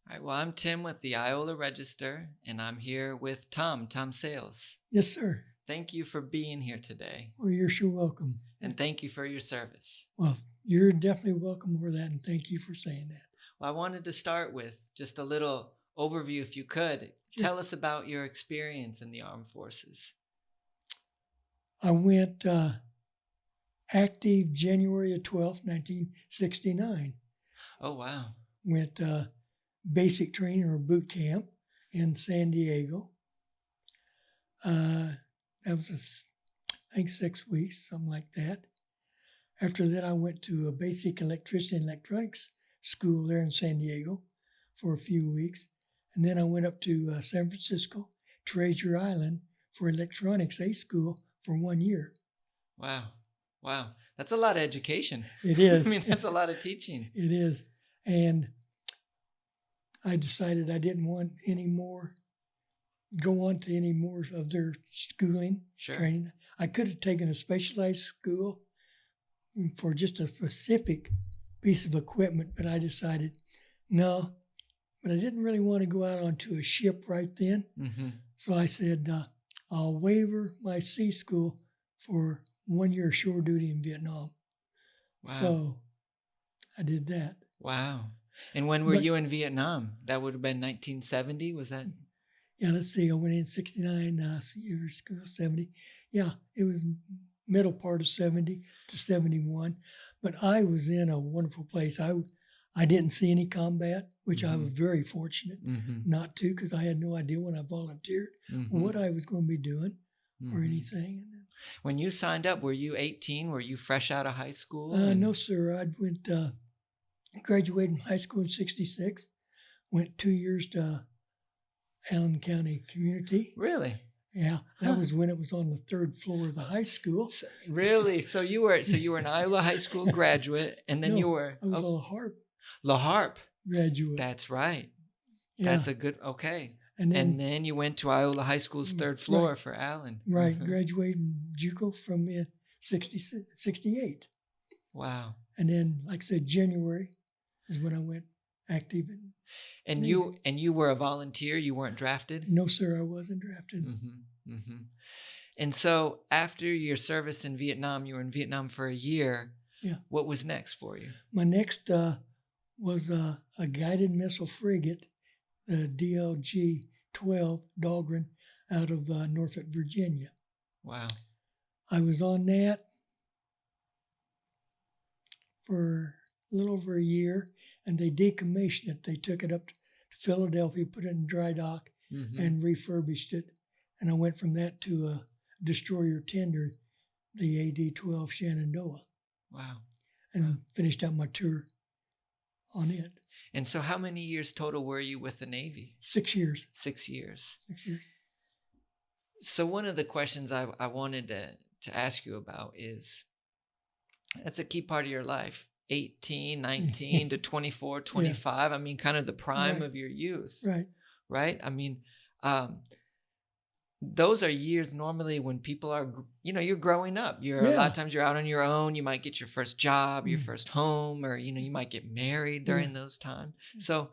All right, well, I'm Tim with the Iola Register, and I'm here with Tom Sayles. Yes, sir. Thank you for being here today, Well, you're sure welcome. and thank you for your service. Well, you're definitely welcome for that, and thank you for saying that. Well, I wanted to start with just a little overview, if you could. Sure. Tell us about your experience in the armed forces. I went active January 12th, 1969. Oh, wow. Went basic training or boot camp in San Diego. That was, I think, 6 weeks, something like that. After that, I went to a basic electricity and electronics school there in San Diego for a few weeks. And then I went up to San Francisco, Treasure Island, for electronics A school for 1 year. Wow. That's a lot of education. It is. I mean, that's a lot of teaching. It is. And I decided I didn't want go on to any more of their schooling, Sure. training. I could have taken a specialized school for just a specific piece of equipment, but I decided no. But I didn't really want to go out onto a ship right then. Mm-hmm. So I said, I'll waiver my sea school for 1 year shore duty in Vietnam. Wow. So I did that. Wow. And when were you in Vietnam? That would have been 1970, was that? Yeah, let's see. I went in 69, year school, 70. Yeah, it was middle part of 70 to 71. But I was in a wonderful place. I didn't see any combat, which I was very fortunate not to, because I had no idea when I volunteered what I was going to be doing or anything. When you signed up, were you 18? Were you fresh out of high school? No, sir. I graduated from high school in 66, went 2 years to Allen County Community. Really? Yeah, that was when it was on the third floor of the high school. Really? So you were an Iowa high school graduate, and then No, you were I was a La Harpe graduate. That's right. Yeah. That's a good. Okay. And then you went to Iola High School's third floor for Allen. Right, graduated in JUCO from 68. Wow. And then, like I said, January is when I went active. And you were a volunteer. You weren't drafted. No, sir, I wasn't drafted. And so after your service in Vietnam, you were in Vietnam for a year. Yeah. What was next for you? My next was a guided missile frigate, the DLG-12 Dahlgren, out of Norfolk, Virginia. Wow. I was on that for a little over a year, and they decommissioned it. They took it up to Philadelphia, put it in dry dock, and refurbished it. And I went from that to a destroyer tender, the AD-12 Shenandoah. Wow. And finished out my tour on it. And so how many years total were you with the Navy? 6 years. 6 years. 6 years. So one of the questions I wanted to ask you about is, that's a key part of your life, 18, 19 to 24, 25. Yeah. I mean, kind of the prime of your youth. Right? I mean, those are years normally when people are, you're growing up. A lot of times you're out on your own. You might get your first job, your first home, or, you might get married during those times. So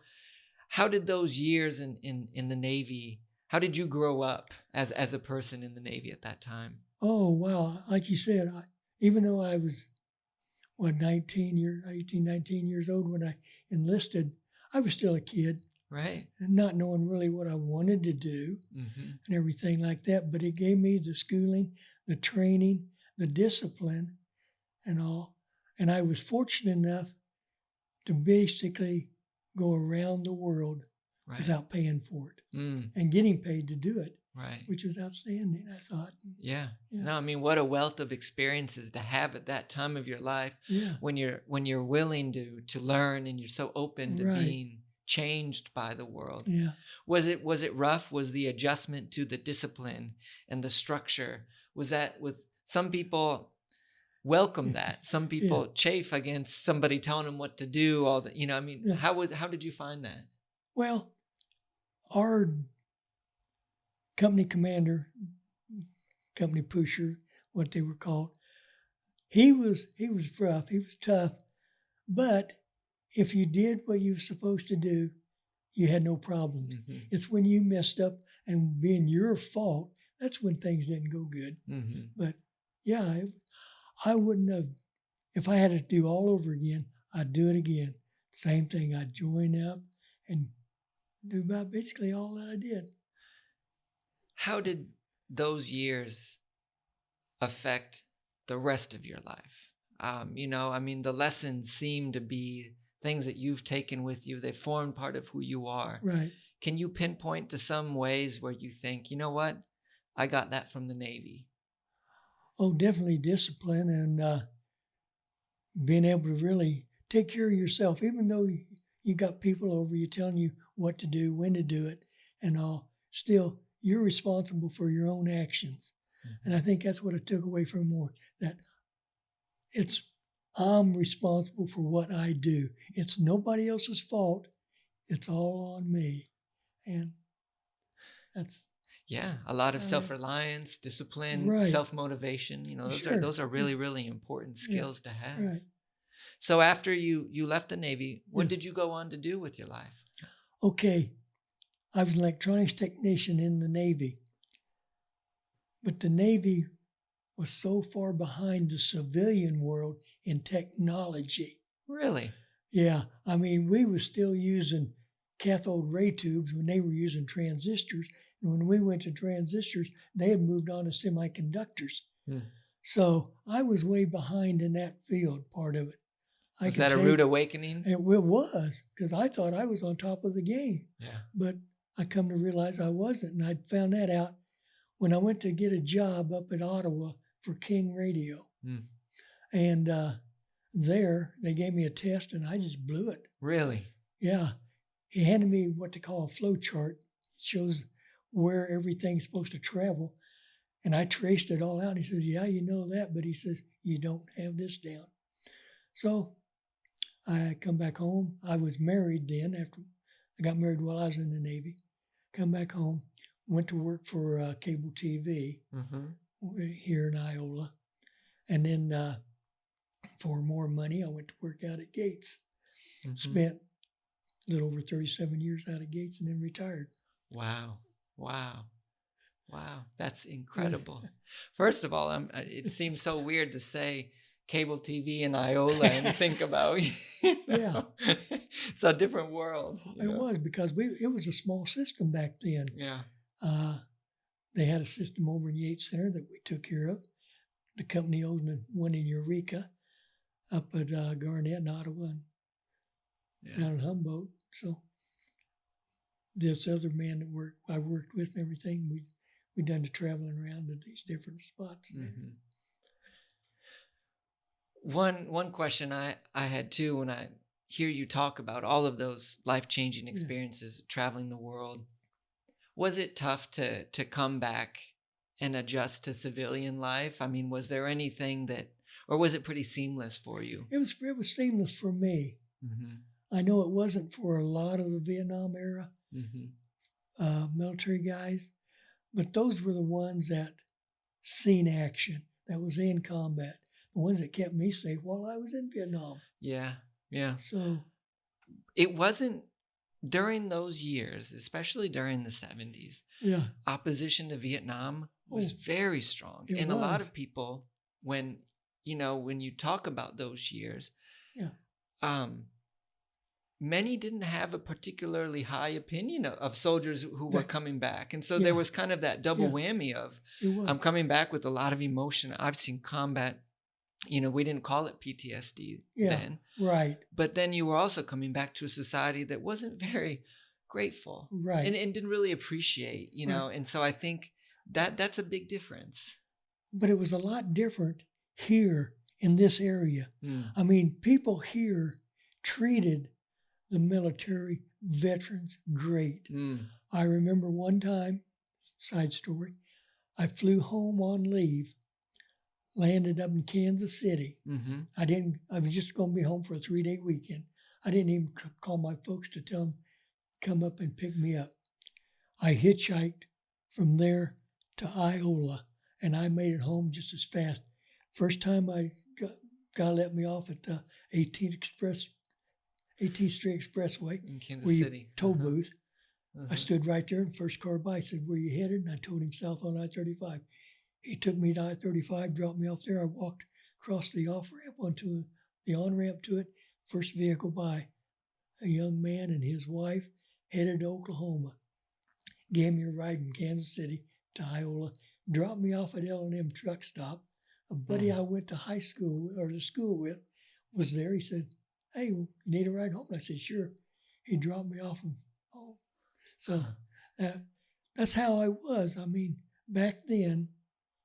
how did those years in the Navy, how did you grow up as a person in the Navy at that time? Oh, wow. Like you said, even though I was, 19 years old when I enlisted, I was still a kid. Right. And not knowing really what I wanted to do and everything like that. But it gave me the schooling, the training, the discipline and all. And I was fortunate enough to basically go around the world without paying for it and getting paid to do it. Right. Which was outstanding, I thought. Yeah. No, I mean, what a wealth of experiences to have at that time of your life when you're willing to learn and you're so open to being changed by the world. Yeah. Was it rough? Was the adjustment to the discipline and the structure, was some people welcome that? Some people chafe against somebody telling them what to do, all that, how did you find that? Well, our company commander, company pusher, what they were called, he was rough, he was tough, but if you did what you were supposed to do, you had no problems. Mm-hmm. It's when you messed up and being your fault, that's when things didn't go good. Mm-hmm. But yeah, I wouldn't have, if I had to do all over again, I'd do it again. Same thing. I'd join up and do about basically all that I did. How did those years affect the rest of your life? The lessons seem to be things that you've taken with you. They form part of who you are. Right. Can you pinpoint to some ways where you think, you know what, I got that from the Navy? Oh, definitely discipline and being able to really take care of yourself, even though you got people over you telling you what to do, when to do it, and all. Still, you're responsible for your own actions. Mm-hmm. And I think that's what I took away from more, that I'm responsible for what I do. It's nobody else's fault. It's all on me. And that's... Yeah, a lot of self-reliance, discipline, right. Self-motivation. Those are really, really important skills to have. Right. So after you left the Navy, what did you go on to do with your life? Okay, I was an electronics technician in the Navy. But the Navy was so far behind the civilian world in technology. Really? Yeah. I mean, we were still using cathode ray tubes when they were using transistors. And when we went to transistors, they had moved on to semiconductors. So I was way behind in that field, part of it. Was that a rude awakening? It was, because I thought I was on top of the game. Yeah. But I come to realize I wasn't. And I found that out when I went to get a job up at Ottawa for King Radio. And there, they gave me a test, and I just blew it. Really? Yeah. He handed me what they call a flow chart. It shows where everything's supposed to travel. And I traced it all out. He says, yeah, you know that, but he says, you don't have this down. So I come back home. I was married then. After I got married while I was in the Navy. Come back home, went to work for cable TV here in Iola. And then for more money, I went to work out at Gates. Spent a little over 37 years out of Gates and then retired. Wow. That's incredible. First of all, it seems so weird to say cable TV in Iola and think about, Yeah. It's a different world. It was, because it was a small system back then. Yeah. They had a system over in Yates Center that we took care of. The company owned one in Eureka, up at Garnett and Ottawa, and down in Humboldt. So this other man that I worked with and everything, we done the traveling around to these different spots there. One question I had too, when I hear you talk about all of those life-changing experiences, traveling the world, was it tough to come back and adjust to civilian life? I mean, was there anything or was it pretty seamless for you? It was seamless for me. I know it wasn't for a lot of the Vietnam era military guys, but those were the ones that seen action, that was in combat, the ones that kept me safe while I was in Vietnam. Yeah. So it wasn't during those years, especially during the 70s. Yeah. Opposition to Vietnam was very strong. And a lot of people, when you talk about those years, many didn't have a particularly high opinion of soldiers who were coming back. And so there was kind of that double whammy of, I'm coming back with a lot of emotion. I've seen combat. We didn't call it PTSD then. Right. But then you were also coming back to a society that wasn't very grateful. Right. And didn't really appreciate, And so I think that's a big difference. But it was a lot different here in this area. I mean, people here treated the military veterans great. I remember one time, side story, I flew home on leave, landed up in Kansas City. I was just going to be home for a 3-day weekend. I didn't even call my folks to tell them, come up and pick me up. I hitchhiked from there to Iola, and I made it home just as fast. First time guy let me off at the 18 Express 18th Street Expressway, In Kansas where you City. toll booth. I stood right there, and first car by said, "Where you headed?" And I told him south on I-35. He took me to I-35, dropped me off there. I walked across the off-ramp onto the on-ramp to it. First vehicle by, a young man and his wife headed to Oklahoma. Gave me a ride from Kansas City to Iola, dropped me off at L&M truck stop. A buddy I went to high school or to school with was there. He said, "Hey, you need a ride home?" I said, "Sure." He dropped me off and home. So that's how I was. I mean, back then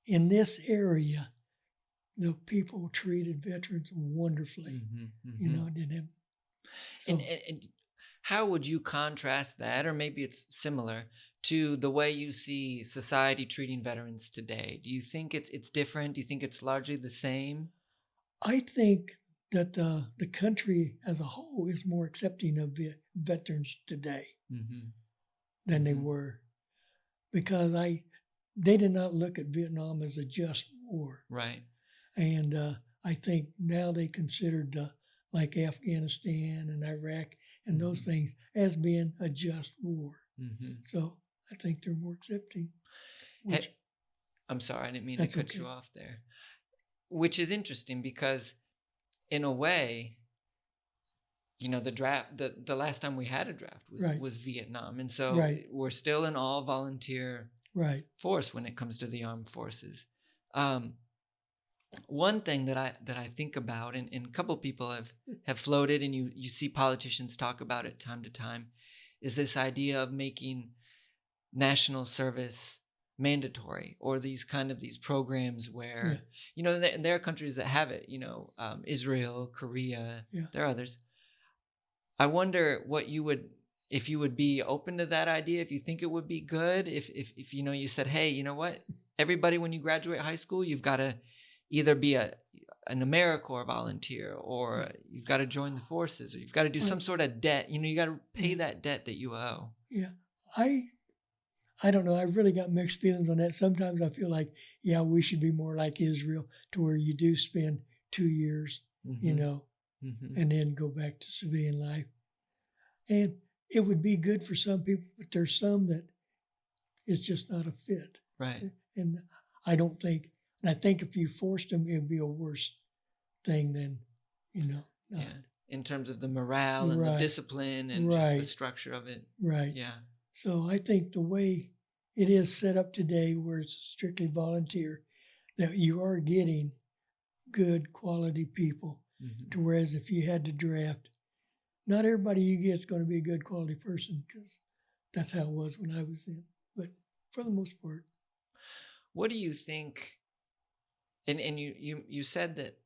in this area, the people treated veterans wonderfully. You know, didn't have. So, and how would you contrast that, or maybe it's similar, to the way you see society treating veterans today? Do you think it's different? Do you think it's largely the same? I think that the country as a whole is more accepting of veterans today than they were, because they did not look at Vietnam as a just war. Right. And I think now they considered like Afghanistan and Iraq and those things as being a just war. So I think they're more accepting. I'm sorry, I didn't mean to cut you off there. Which is interesting because, in a way, you know, the draft, the last time we had a draft was Vietnam. And so we're still an all volunteer force when it comes to the armed forces. One thing that I think about, and a couple of people have floated, and you see politicians talk about it time to time, is this idea of making national service mandatory, or these programs where, you know, there are countries that have it, you know, Israel, Korea, there are others. I wonder if you would be open to that idea, if you think it would be good, if you know, you said, hey, you know what, everybody, when you graduate high school, you've got to either be an AmeriCorps volunteer, or you've got to join the forces, or you've got to do some sort of debt. You know, you got to pay that debt that you owe. Yeah. I don't know. I've really got mixed feelings on that. Sometimes I feel like, we should be more like Israel, to where you do spend 2 years, you know, and then go back to civilian life. And it would be good for some people, but there's some that it's just not a fit. Right. And I think if you forced them, it'd be a worse thing than, you know. Not. Yeah. In terms of the morale and the discipline and just the structure of it. Right. Yeah. So I think the way it is set up today, where it's strictly volunteer, that you are getting good quality people. To whereas if you had to draft, not everybody you get is going to be a good quality person, because that's how it was when I was in. But for the most part. What do you think? And you said that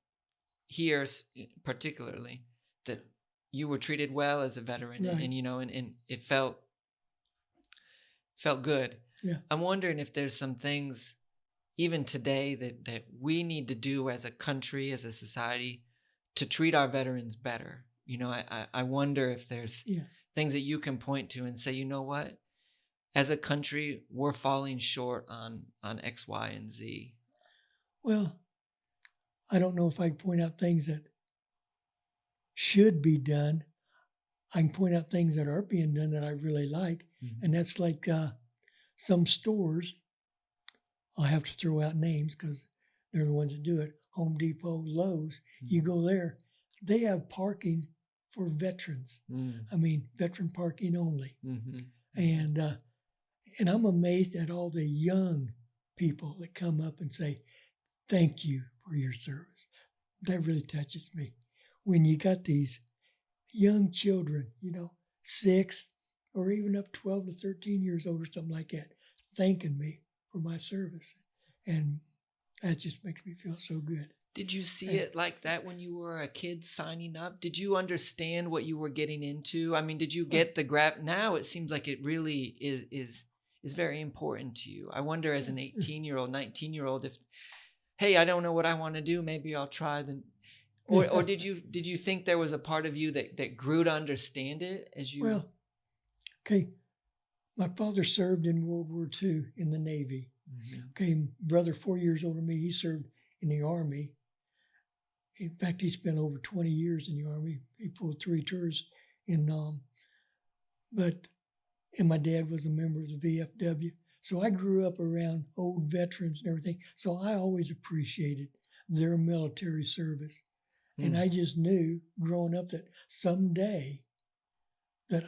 here particularly that you were treated well as a veteran, and you know, and it felt good. Yeah. I'm wondering if there's some things even today that we need to do as a country, as a society, to treat our veterans better. You know, I wonder if there's things that you can point to and say, you know what, as a country, we're falling short on X, Y, and Z. Well, I don't know if I can point out things that should be done. I can point out things that are being done that I really like. And that's like some stores, I'll have to throw out names because they're the ones that do it. Home Depot, Lowe's, you go there, they have parking for veterans. I mean, veteran parking only. And I'm amazed at all the young people that come up and say, thank you for your service. That really touches me. When you got these young children, you know, 6 or even up 12 to 13 years old or something like that, thanking me for my service. And that just makes me feel so good. Did you see it like that when you were a kid signing up? Did you understand what you were getting into? I mean, did you get the grab? Now it seems like it really is very important to you. I wonder, as an 18-year-old, 19-year-old, if, hey, I don't know what I want to do, maybe I'll try the. Or did you think there was a part of you that grew to understand it as you? Well, okay, my father served in World War II in the Navy. Okay, brother 4 years older than me, he served in the Army. In fact, he spent over 20 years in the Army. He pulled 3 tours in Nam. And my dad was a member of the VFW. So I grew up around old veterans and everything. So I always appreciated their military service. And I just knew growing up that someday that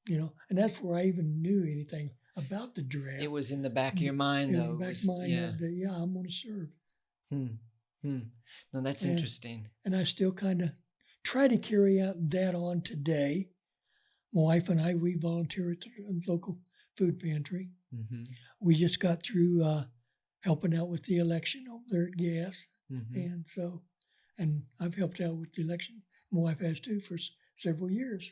and that's where I even knew anything about the draft. It was in the back of your mind, though. In the back of my mind, that, I'm going to serve. No, that's interesting. And I still kind of try to carry out that on today. My wife and I, we volunteer at the local food pantry. Mm-hmm. We just got through helping out with the election over there at Gas. Mm-hmm. And I've helped out with the election. My wife has too for several years.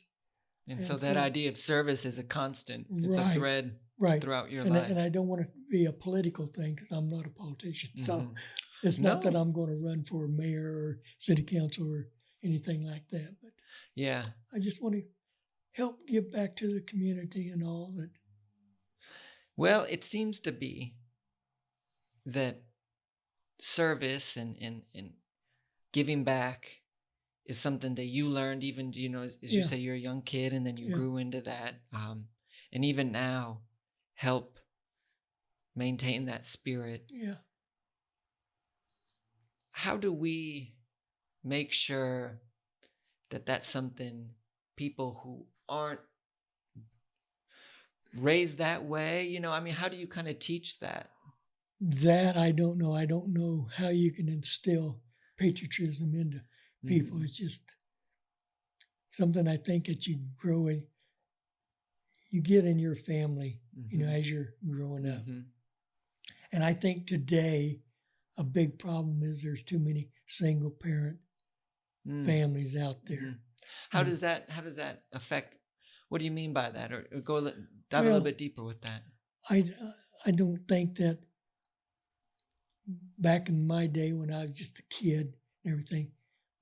And so that idea of service is a constant. It's a thread throughout your life. And I don't want it to be a political thing because I'm not a politician. Mm-hmm. So it's not that I'm going to run for mayor or city council or anything like that. But I just want to help give back to the community and all that. Well, it seems to be that service and giving back is something that you learned even, as you say, you're a young kid and then you grew into that. And even now, help maintain that spirit. Yeah. How do we make sure that that's something people who aren't raised that way, how do you kind of teach that? That I don't know. I don't know how you can instill patriotism into people. It's just something I think that you grow in, you get in your family, as you're growing up. And I think today a big problem is there's too many single parent families out there. How does that affect? What do you mean by that? Or go dive a little bit deeper with that. I don't think that back in my day when I was just a kid and everything,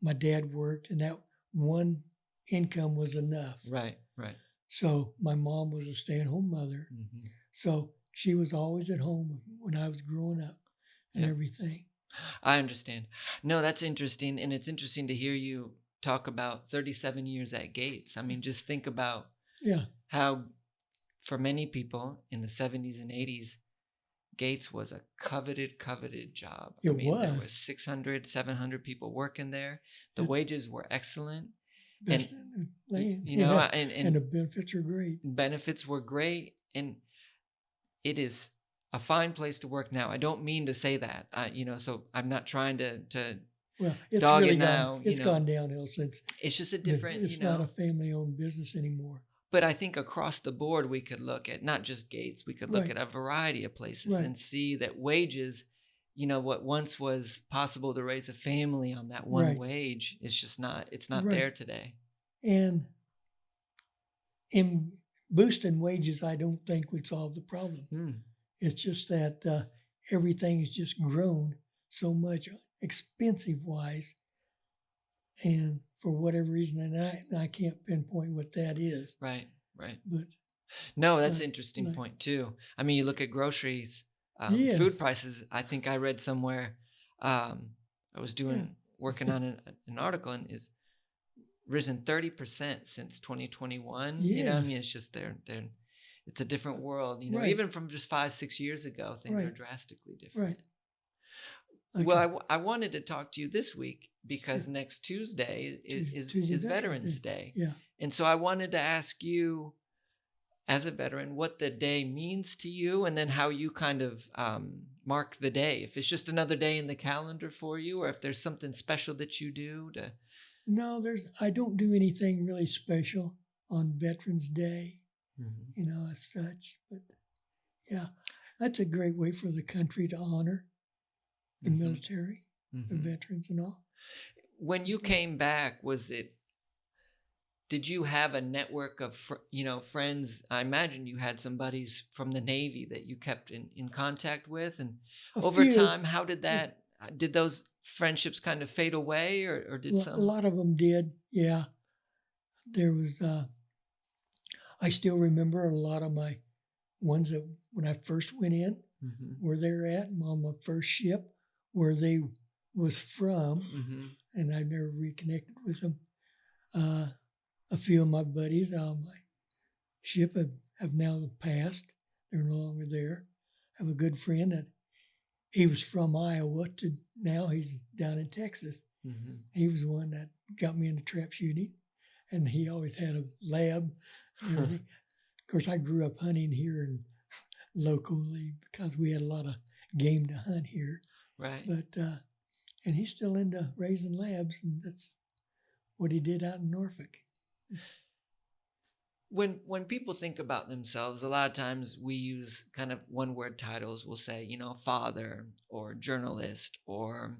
my dad worked and that one income was enough. Right. So my mom was a stay-at-home mother. Mm-hmm. So she was always at home when I was growing up and everything. I understand. No, that's interesting. And it's interesting to hear you talk about 37 years at Gates. I mean, just think about how for many people in the 70s and 80s, Gates was a coveted job. There was 600, 700 people working there. The wages were excellent. And the benefits are great. Benefits were great. And it is a fine place to work now. I don't mean to say that, so I'm not trying to it's dog really it now. It's gone downhill since. It's just a different, it's not a family-owned business anymore. But I think across the board, we could look at not just Gates, we could look at a variety of places and see that wages, what once was possible to raise a family on that one wage, it's not there today. And in boosting wages, I don't think would solve the problem. It's just that everything has just grown so much expensive-wise, and for whatever reason, and I can't pinpoint what that is. Right. But no, that's an interesting point too. I mean, you look at groceries, food prices. I think I read somewhere, I was working on an article, and is risen 30% since 2021. Yes. It's just they're it's a different world. Even from just 5-6 years ago, things are drastically different. Right. Okay. Well, I wanted to talk to you this week because next Tuesday is Veterans Day. Yeah. And so I wanted to ask you, as a veteran, what the day means to you, and then how you kind of mark the day. If it's just another day in the calendar for you, or if there's something special that you do to. No, I don't do anything really special on Veterans Day, as such. But yeah, that's a great way for the country to honor the military, the veterans and all. When you came back, did you have a network of, friends? I imagine you had some buddies from the Navy that you kept in contact with. And over time, how did those friendships kind of fade away, or did some? A lot of them did, yeah. There was, I still remember a lot of my ones that when I first went in, where they're at on my first ship, where they was from, and I've never reconnected with them. A few of my buddies on my ship have now passed. They're no longer there. I have a good friend that he was from Iowa to now he's down in Texas. He was the one that got me into trap shooting, and he always had a lab and everything. Of course, I grew up hunting here and locally because we had a lot of game to hunt here. Right. But and he's still into raising labs, and that's what he did out in Norfolk. When people think about themselves, a lot of times we use kind of one-word titles. We'll say, father or journalist or,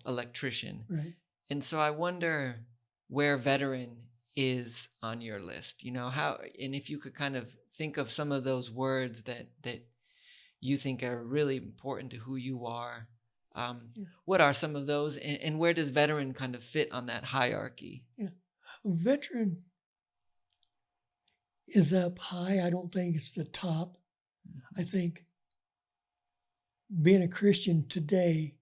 electrician. Right. And so I wonder where veteran is on your list. How, and if you could kind of think of some of those words that you think are really important to who you are. What are some of those, and where does veteran kind of fit on that hierarchy? Yeah, veteran is up high. I don't think it's the top. I think being a Christian today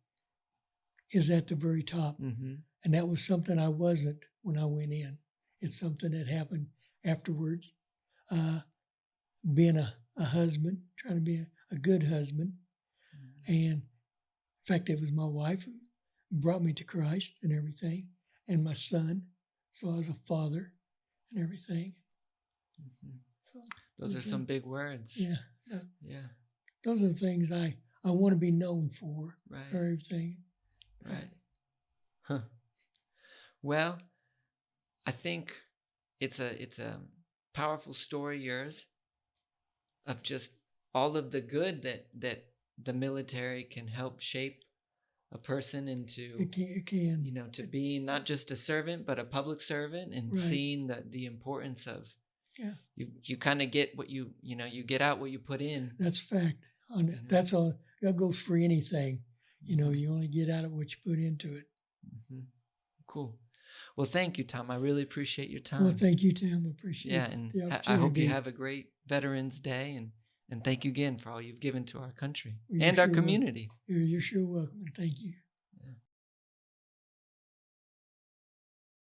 is at the very top. And that was something I wasn't when I went in. It's something that happened afterwards. Being a husband, trying to be a good husband. And in fact, it was my wife who brought me to Christ and everything, and my son. So I was a father and everything. So those are some big words. Yeah. Yeah. Those are the things I want to be known for. Right. Or everything. Right. Huh. Well, I think it's a powerful story, yours, of just all of the good that the military can help shape a person into. It can. To being not just a servant, but a public servant, and seeing the importance of. Yeah. You kind of get what you get out what you put in. That's fact. That's all. That goes for anything. You only get out of what you put into it. Cool. Well, thank you, Tom. I really appreciate your time. Well, thank you, Tim. Appreciate and the opportunity. I hope you have a great Veterans Day, and thank you again for all you've given to our country and our community. You're sure welcome. Thank you.